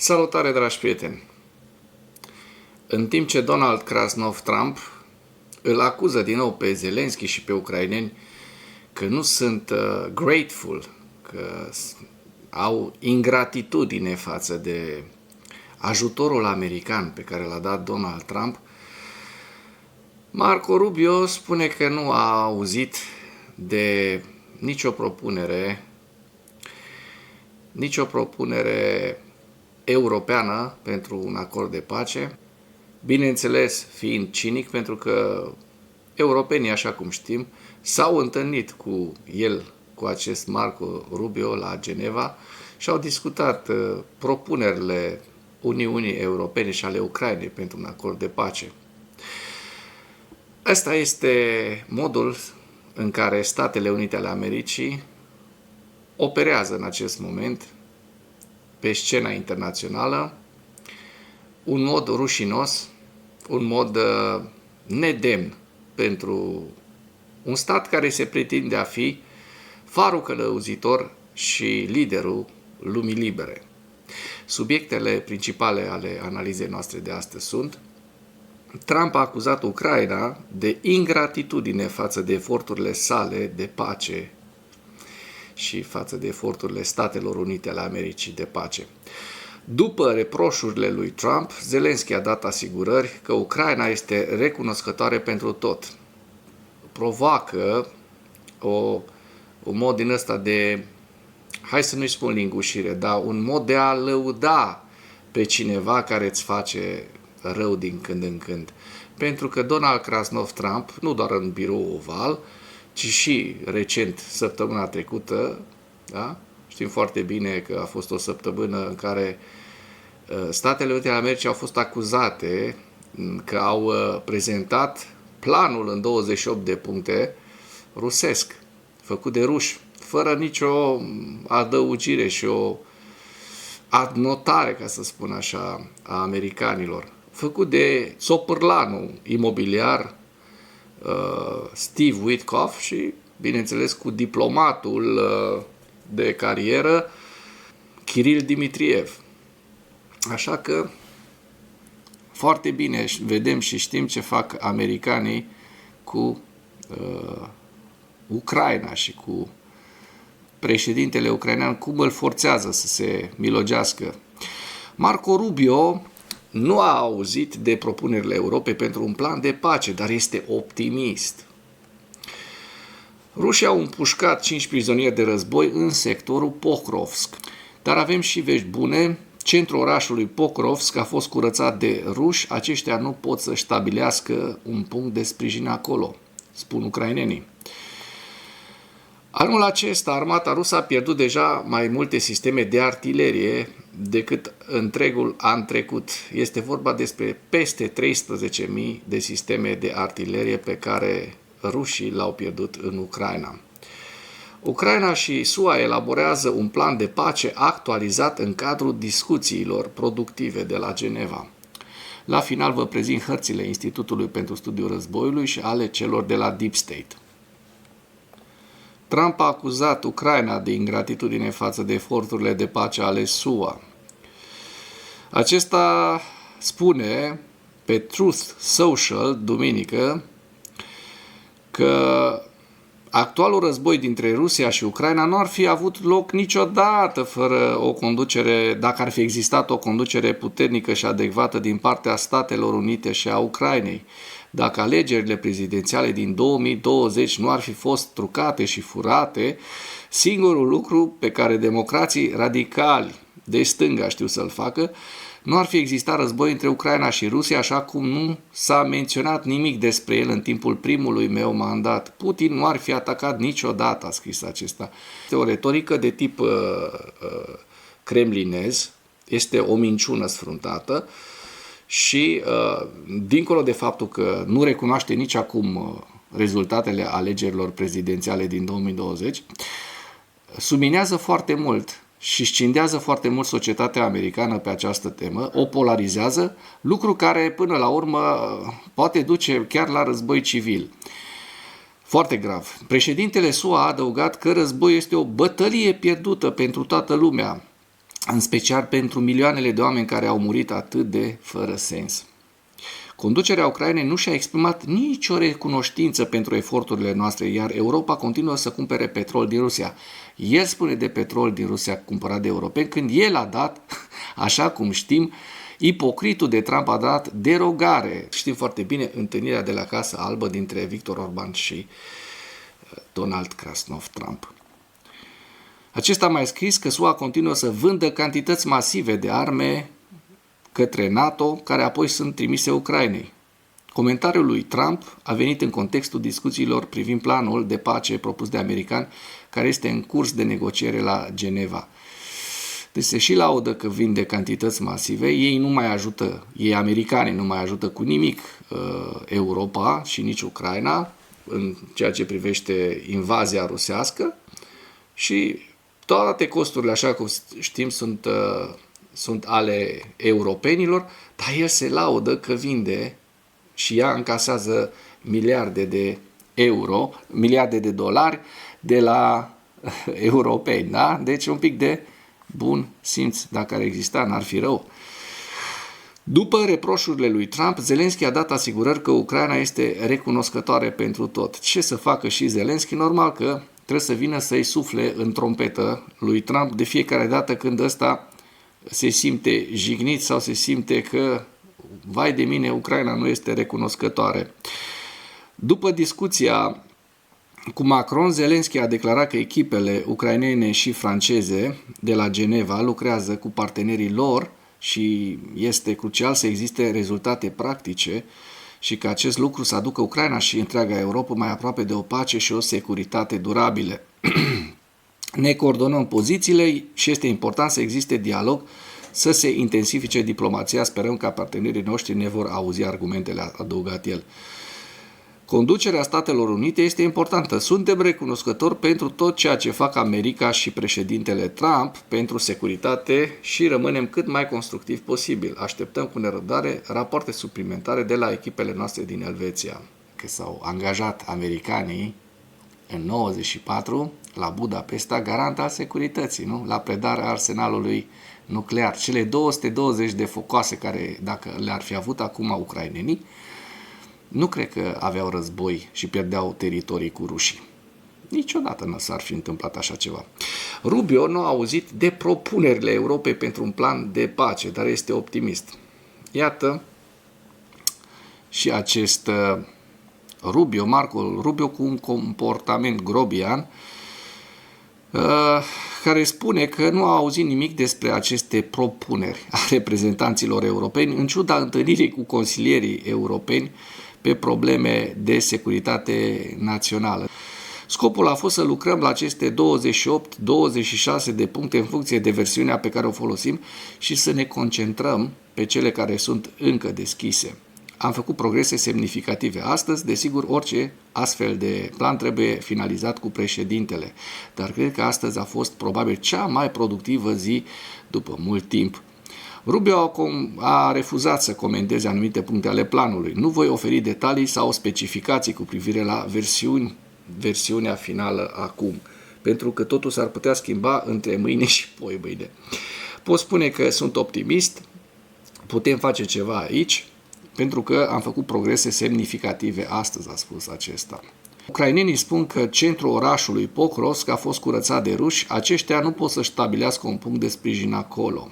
Salutare, dragi prieteni! În timp ce Donald Krasnov Trump îl acuză din nou pe Zelensky și pe ucraineni că nu sunt grateful, că au ingratitudine față de ajutorul american pe care l-a dat Donald Trump, Marco Rubio spune că nu a auzit de nicio propunere europeană pentru un acord de pace, bineînțeles fiind cinic, pentru că europenii, așa cum știm, s-au întâlnit cu acest Marco Rubio la Geneva și au discutat propunerile Uniunii Europene și ale Ucrainei pentru un acord de pace. Ăsta este modul în care Statele Unite ale Americii operează în acest moment pe scena internațională, un mod rușinos, un mod nedemn pentru un stat care se pretinde a fi farul călăuzitor și liderul lumii libere. Subiectele principale ale analizei noastre de astăzi sunt: Trump a acuzat Ucraina de ingratitudine față de eforturile sale de pace și față de eforturile Statelor Unite ale Americii de pace. După reproșurile lui Trump, Zelensky a dat asigurări că Ucraina este recunoscătoare pentru tot. Provoacă un mod din ăsta de, hai să nu-i spun lingușire, dar un mod de a lăuda pe cineva care îți face rău din când în când. Pentru că Donald Krasnov Trump, nu doar în birou oval, ci și recent, săptămâna trecută, da? Știm foarte bine că a fost o săptămână în care Statele Unite ale Americii au fost acuzate că au prezentat planul în 28 de puncte rusesc, făcut de ruși, fără nicio adăugire și o adnotare, ca să spun așa, a americanilor, făcut de țopârlanul imobiliar Steve Witkoff și, bineînțeles, cu diplomatul de carieră Kiril Dmitriev. Așa că foarte bine vedem și știm ce fac americanii cu Ucraina și cu președintele ucrainean, cum îl forțează să se milogească. Marco Rubio nu a auzit de propunerile Europei pentru un plan de pace, dar este optimist. Rușii au împușcat 5 prizonieri de război în sectorul Pokrovsk. Dar avem și vești bune. Centrul orașului Pokrovsk a fost curățat de ruși. Aceștia nu pot să stabilească un punct de sprijin acolo, spun ucrainenii. Anul acesta, armata rusă a pierdut deja mai multe sisteme de artilerie decât întregul an trecut. Este vorba despre peste 13.000 de sisteme de artilerie pe care rușii l-au pierdut în Ucraina. Ucraina și SUA elaborează un plan de pace actualizat în cadrul discuțiilor productive de la Geneva. La final vă prezint hărțile Institutului pentru Studiul Războiului și ale celor de la Deep State. Trump a acuzat Ucraina de ingratitudine față de eforturile de pace ale SUA. Acesta spune pe Truth Social, duminică, că actualul război dintre Rusia și Ucraina nu ar fi avut loc niciodată fără o conducere, dacă ar fi existat o conducere puternică și adecvată din partea Statelor Unite și a Ucrainei. Dacă alegerile prezidențiale din 2020 nu ar fi fost trucate și furate, singurul lucru pe care democrații radicali de stânga știu să-l facă, nu ar fi existat război între Ucraina și Rusia, așa cum nu s-a menționat nimic despre el în timpul primului meu mandat. Putin nu ar fi atacat niciodată, a scris acesta. Este o retorică de tip kremlinez, este o minciună sfruntată și, dincolo de faptul că nu recunoaște nici acum rezultatele alegerilor prezidențiale din 2020, subminează foarte mult și scindează foarte mult societatea americană pe această temă, o polarizează, lucru care până la urmă poate duce chiar la război civil. Foarte grav. Președintele SUA a adăugat că războiul este o bătălie pierdută pentru toată lumea în special pentru milioanele de oameni care au murit atât de fără sens. Conducerea Ucrainei nu și-a exprimat nicio recunoștință pentru eforturile noastre, iar Europa continuă să cumpere petrol din Rusia. El spune de petrol din Rusia cumpărat de europeni, când el a dat, așa cum știm, ipocritul de Trump a dat derogare. Știm foarte bine întâlnirea de la Casa Albă dintre Viktor Orban și Donald Krasnov Trump. Acesta a mai scris că SUA continuă să vândă cantități masive de arme către NATO, care apoi sunt trimise Ucrainei. Comentariul lui Trump a venit în contextul discuțiilor privind planul de pace propus de americani, care este în curs de negociere la Geneva. Deci se și laudă că vinde cantități masive, ei americanii nu mai ajută cu nimic Europa și nici Ucraina în ceea ce privește invazia rusească și toate costurile, așa cum știm, sunt ale europenilor, dar el se laudă că vinde și ea încasează miliarde de euro, miliarde de dolari de la europeni, da? Deci un pic de bun simț, dacă ar exista, n-ar fi rău. După reproșurile lui Trump, Zelenski a dat asigurări că Ucraina este recunoscătoare pentru tot. Ce să facă și Zelenski? Normal că trebuie să vină să-i sufle în trompetă lui Trump de fiecare dată când ăsta se simte jignit sau se simte că, vai de mine, Ucraina nu este recunoscătoare. După discuția cu Macron, Zelenski a declarat că echipele ucrainene și franceze de la Geneva lucrează cu partenerii lor și este crucial să existe rezultate practice și că acest lucru să aducă Ucraina și întreaga Europa mai aproape de o pace și o securitate durabile. Ne coordonăm pozițiile și este important să existe dialog, să se intensifice diplomația. Sperăm că partenerii noștri ne vor auzi argumentele, a adăugat el. Conducerea Statelor Unite este importantă. Suntem recunoscători pentru tot ceea ce fac America și președintele Trump pentru securitate și rămânem cât mai constructiv posibil. Așteptăm cu nerăbdare rapoarte suplimentare de la echipele noastre din Elveția, că s-au angajat americanii în 94 la Budapesta garant al securității, nu? La predarea arsenalului nuclear. Cele 220 de focoase care, dacă le-ar fi avut acum ucrainenii, nu cred că aveau război și pierdeau teritorii cu rușii. Niciodată nu s-ar fi întâmplat așa ceva. Rubio nu a auzit de propunerile Europei pentru un plan de pace, dar este optimist. Iată și acest Marco Rubio, cu un comportament grobian, care spune că nu a auzit nimic despre aceste propuneri a reprezentanților europeni, în ciuda întâlnirii cu consilierii europeni pe probleme de securitate națională. Scopul a fost să lucrăm la aceste 28-26 de puncte în funcție de versiunea pe care o folosim și să ne concentrăm pe cele care sunt încă deschise. Am făcut progrese semnificative. Astăzi, desigur, orice astfel de plan trebuie finalizat cu președintele, dar cred că astăzi a fost probabil cea mai productivă zi după mult timp. Rubio a refuzat să comenteze anumite puncte ale planului. Nu voi oferi detalii sau specificații cu privire la versiunea finală acum, pentru că totul s-ar putea schimba între mâine și poimâine. Pot spune că sunt optimist, putem face ceva aici, pentru că am făcut progrese semnificative astăzi, a spus acesta. Ucrainenii spun că centrul orașului Pokrovsk a fost curățat de ruși, aceștia nu pot să-și stabilească un punct de sprijin acolo.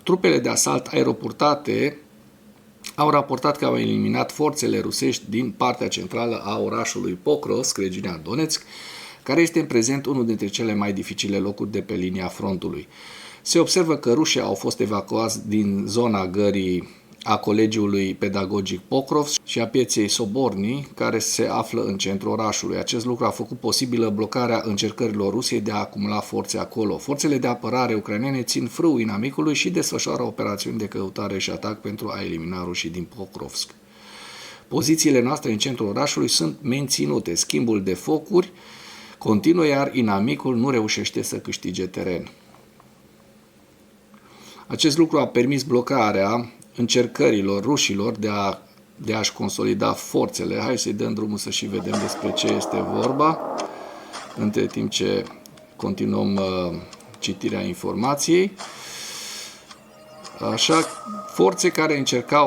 Trupele de asalt aeroportate au raportat că au eliminat forțele rusești din partea centrală a orașului Pokrovsk, regiunea Donetsk, care este în prezent unul dintre cele mai dificile locuri de pe linia frontului. Se observă că rușii au fost evacuați din zona gării a Colegiului Pedagogic Pokrovsk și a pieței Soborni, care se află în centrul orașului. Acest lucru a făcut posibilă blocarea încercărilor Rusiei de a acumula forțe acolo. Forțele de apărare ucrainene țin frâu inamicului și desfășoară operațiuni de căutare și atac pentru a elimina rușii din Pokrovsk. Pozițiile noastre în centrul orașului sunt menținute. Schimbul de focuri continuă, iar inamicul nu reușește să câștige teren. Acest lucru a permis blocarea încercărilor rușilor de a-și consolida forțele. Hai să-i dăm drumul să și vedem despre ce este vorba, între timp ce continuăm citirea informației. Așa,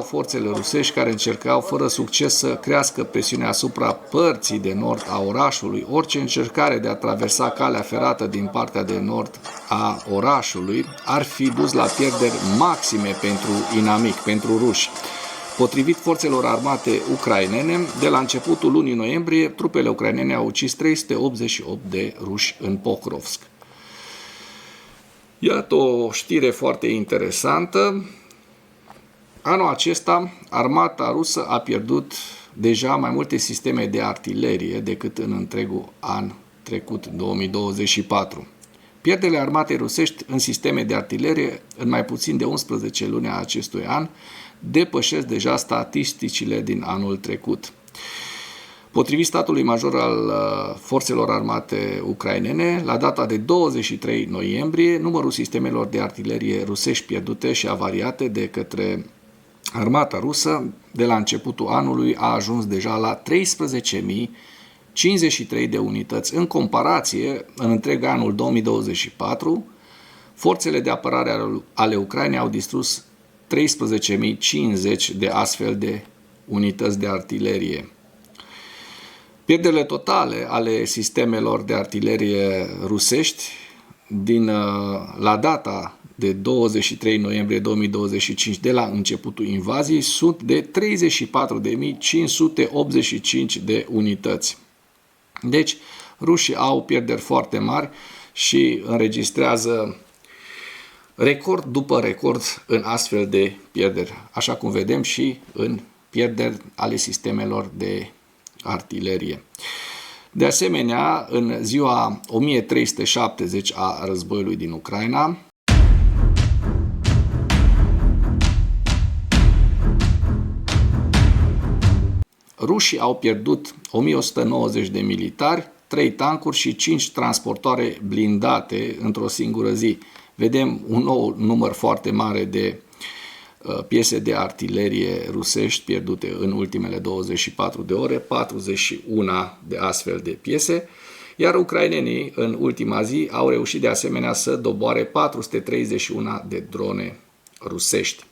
forțele rusești care încercau fără succes să crească presiunea asupra părții de nord a orașului. Orice încercare de a traversa calea ferată din partea de nord a orașului ar fi dus la pierderi maxime pentru inamic, pentru ruși. Potrivit forțelor armate ucrainene, de la începutul lunii noiembrie, trupele ucrainene au ucis 388 de ruși în Pokrovsk. Iată o știre foarte interesantă. Anul acesta, armata rusă a pierdut deja mai multe sisteme de artilerie decât în întregul an trecut, 2024. Pierderile armatei rusești în sisteme de artilerie în mai puțin de 11 luni a acestui an depășesc deja statisticile din anul trecut. Potrivit statului major al forțelor armate ucrainene, la data de 23 noiembrie, numărul sistemelor de artilerie rusești pierdute și avariate de către armata rusă de la începutul anului a ajuns deja la 13.053 de unități. În comparație, în întreg anul 2024, forțele de apărare ale Ucrainei au distrus 13.050 de astfel de unități de artilerie. Pierderile totale ale sistemelor de artilerie rusești la data de 23 noiembrie 2025 de la începutul invaziei sunt de 34.585 de unități. Deci, rușii au pierderi foarte mari și înregistrează record după record în astfel de pierderi, așa cum vedem și în pierderi ale sistemelor de artilerie. De asemenea, în ziua 1370 a războiului din Ucraina, rușii au pierdut 1190 de militari, 3 tancuri și 5 transportoare blindate într-o singură zi. Vedem un nou număr foarte mare de piese de artilerie rusești pierdute în ultimele 24 de ore, 41 de astfel de piese, iar ucrainenii în ultima zi au reușit de asemenea să doboare 431 de drone rusești.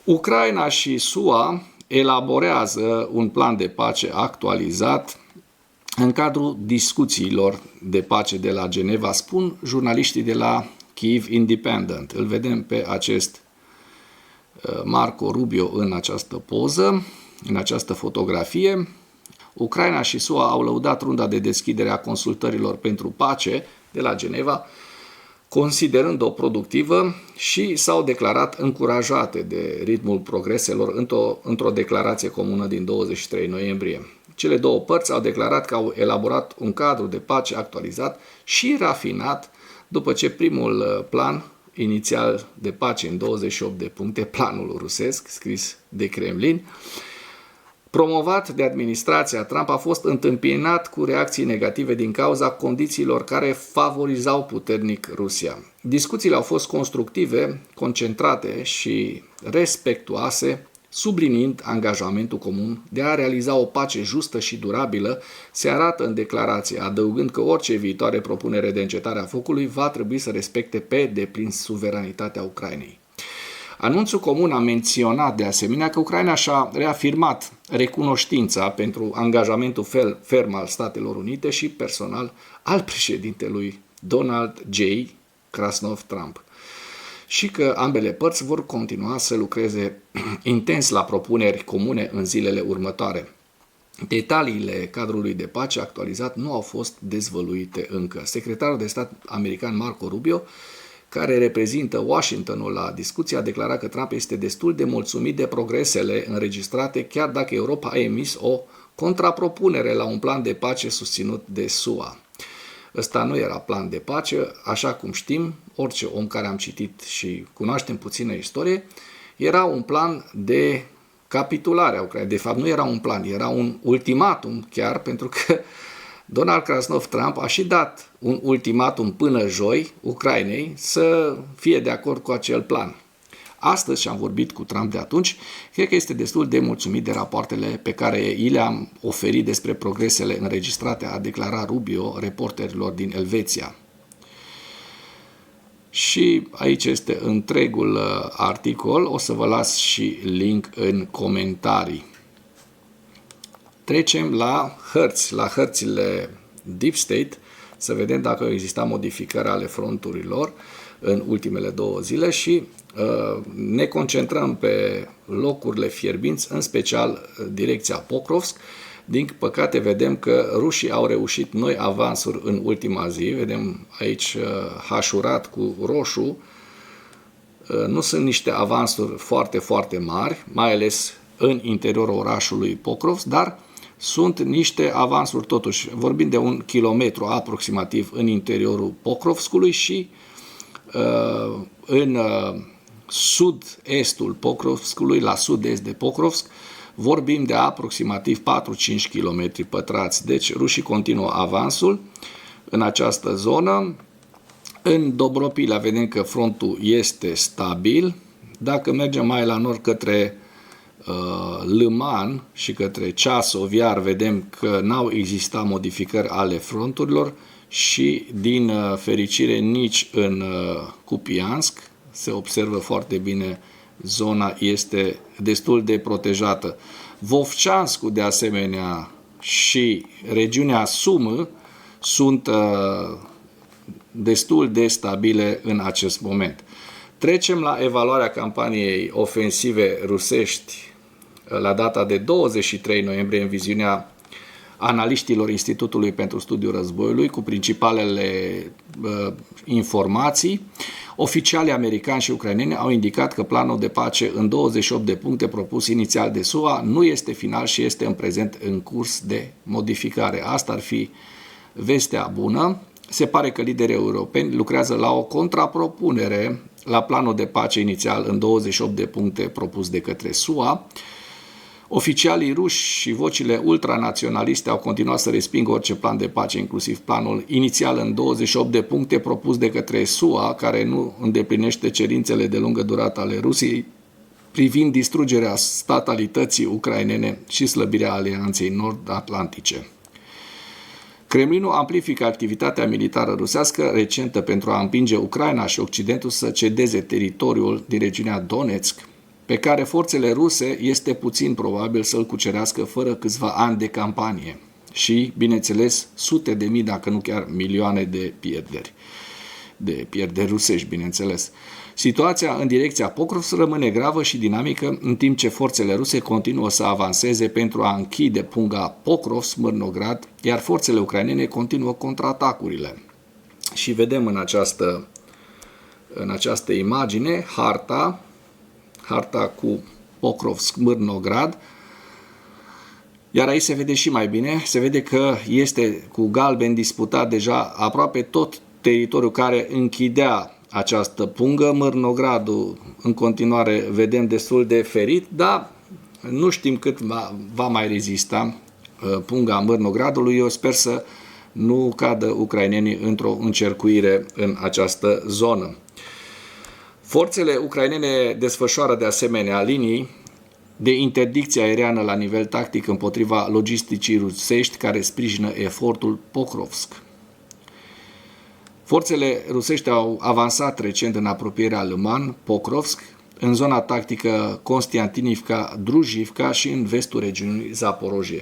Ucraina și SUA elaborează un plan de pace actualizat în cadrul discuțiilor de pace de la Geneva, spun jurnaliștii de la Kyiv Independent. Îl vedem pe acest Marco Rubio în această poză, în această fotografie. Ucraina și SUA au lăudat runda de deschidere a consultărilor pentru pace de la Geneva, considerând-o productivă și s-au declarat încurajate de ritmul progreselor într-o declarație comună din 23 noiembrie. Cele două părți au declarat că au elaborat un cadru de pace actualizat și rafinat după ce primul plan inițial de pace în 28 de puncte, planul rusesc, scris de Kremlin, promovat de administrația Trump, a fost întâmpinat cu reacții negative din cauza condițiilor care favorizau puternic Rusia. Discuțiile au fost constructive, concentrate și respectuoase, subliniind angajamentul comun de a realiza o pace justă și durabilă, se arată în declarație, adăugând că orice viitoare propunere de încetare a focului va trebui să respecte pe deplin suveranitatea Ucrainei. Anunțul comun a menționat de asemenea că Ucraina și-a reafirmat recunoștința pentru angajamentul ferm al Statelor Unite și personal al președintelui Donald J. Krasnov Trump și că ambele părți vor continua să lucreze intens la propuneri comune în zilele următoare. Detaliile cadrului de pace actualizat nu au fost dezvăluite încă. Secretarul de stat american Marco Rubio, care reprezintă Washingtonul la discuție, a declarat că Trump este destul de mulțumit de progresele înregistrate, chiar dacă Europa a emis o contrapropunere la un plan de pace susținut de SUA. Ăsta nu era plan de pace, așa cum știm, orice om care am citit și cunoaștem puțină istorie, era un plan de capitulare a Ucrainei. De fapt, nu era un plan, era un ultimatum chiar, pentru că Donald Krasnov Trump a și dat un ultimatum până joi Ucrainei să fie de acord cu acel plan. Astăzi, și am vorbit cu Trump de atunci, cred că este destul de mulțumit de rapoartele pe care i le-am oferit despre progresele înregistrate, a declarat Rubio reporterilor din Elveția. Și aici este întregul articol, o să vă las și link în comentarii. Trecem la hărți, la hărțile Deep State, să vedem dacă au existat modificări ale fronturilor în ultimele 2 zile și ne concentrăm pe locurile fierbinți, în special direcția Pokrovsk. Din păcate vedem că rușii au reușit noi avansuri în ultima zi, vedem aici hașurat cu roșu, nu sunt niște avansuri foarte, foarte mari, mai ales în interiorul orașului Pokrovsk, dar sunt niște avansuri totuși, vorbim de 1 kilometru aproximativ în interiorul Pokrovskului și în sud-estul Pokrovskului, la sud-est de Pokrovsk, vorbim de aproximativ 4-5 km pătrați. Deci rușii continuă avansul în această zonă. În Dobropila vedem că frontul este stabil. Dacă mergem mai la nord către Lăman și către Ceasov, iar vedem că n-au existat modificări ale fronturilor și din fericire nici în Kupiansk se observă foarte bine, zona este destul de protejată. Vovceanskul de asemenea și regiunea Sumă sunt destul de stabile în acest moment. Trecem la evaluarea campaniei ofensive rusești la data de 23 noiembrie în viziunea analiștilor Institutului pentru Studiul Războiului cu principalele informații. Oficialii americani și ucraineni au indicat că planul de pace în 28 de puncte propus inițial de SUA nu este final și este în prezent în curs de modificare. Asta ar fi vestea bună. Se pare că liderii europeni lucrează la o contrapropunere la planul de pace inițial în 28 de puncte propus de către SUA. Oficialii ruși și vocile ultranaționaliste au continuat să respingă orice plan de pace, inclusiv planul inițial în 28 de puncte propus de către SUA, care nu îndeplinește cerințele de lungă durată ale Rusiei privind distrugerea statalității ucrainene și slăbirea alianței nord-atlantice. Kremlinul amplifică activitatea militară rusească recentă pentru a împinge Ucraina și Occidentul să cedeze teritoriul din regiunea Donetsk, pe care forțele ruse este puțin probabil să-l cucerească fără câțiva ani de campanie și, bineînțeles, sute de mii, dacă nu chiar milioane de pierderi rusești, bineînțeles. Situația în direcția Pokrovsk rămâne gravă și dinamică, în timp ce forțele ruse continuă să avanseze pentru a închide punga Pokrovsk-Mârnograd, iar forțele ucrainene continuă contraatacurile. Și vedem în această imagine harta cu Pokrovsk-Mârnograd, iar aici se vede și mai bine, se vede că este cu galben disputat deja aproape tot teritoriul care închidea această pungă. Mârnogradul în continuare vedem destul de ferit, dar nu știm cât va mai rezista punga Mârnogradului. Eu sper să nu cadă ucrainenii într-o încercuire în această zonă. Forțele ucrainene desfășoară de asemenea linii de interdicție aeriană la nivel tactic împotriva logisticii rusești care sprijină efortul Pokrovsk. Forțele rusești au avansat recent în apropierea Lăman, Pokrovsk, în zona tactică Constantinivka, Drujivka și în vestul regiunii Zaporojie.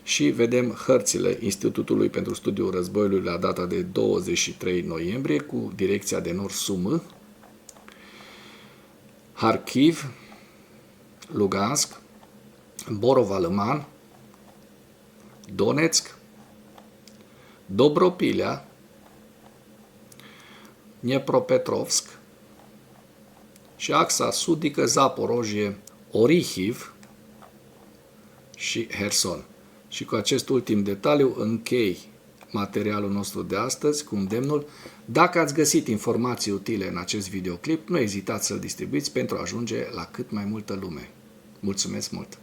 Și vedem hărțile Institutului pentru Studiul Războiului la data de 23 noiembrie cu direcția de nord Sumă, Kharkiv, Lugansk, Borova-Lăman, Donetsk, Dobropilea, Dnepropetrovsk și axa sudică Zaporojie, Orihiv și Herson. Și cu acest ultim detaliu închei materialul nostru de astăzi cu îndemnul: dacă ați găsit informații utile în acest videoclip, nu ezitați să-l distribuiți pentru a ajunge la cât mai multă lume. Mulțumesc mult!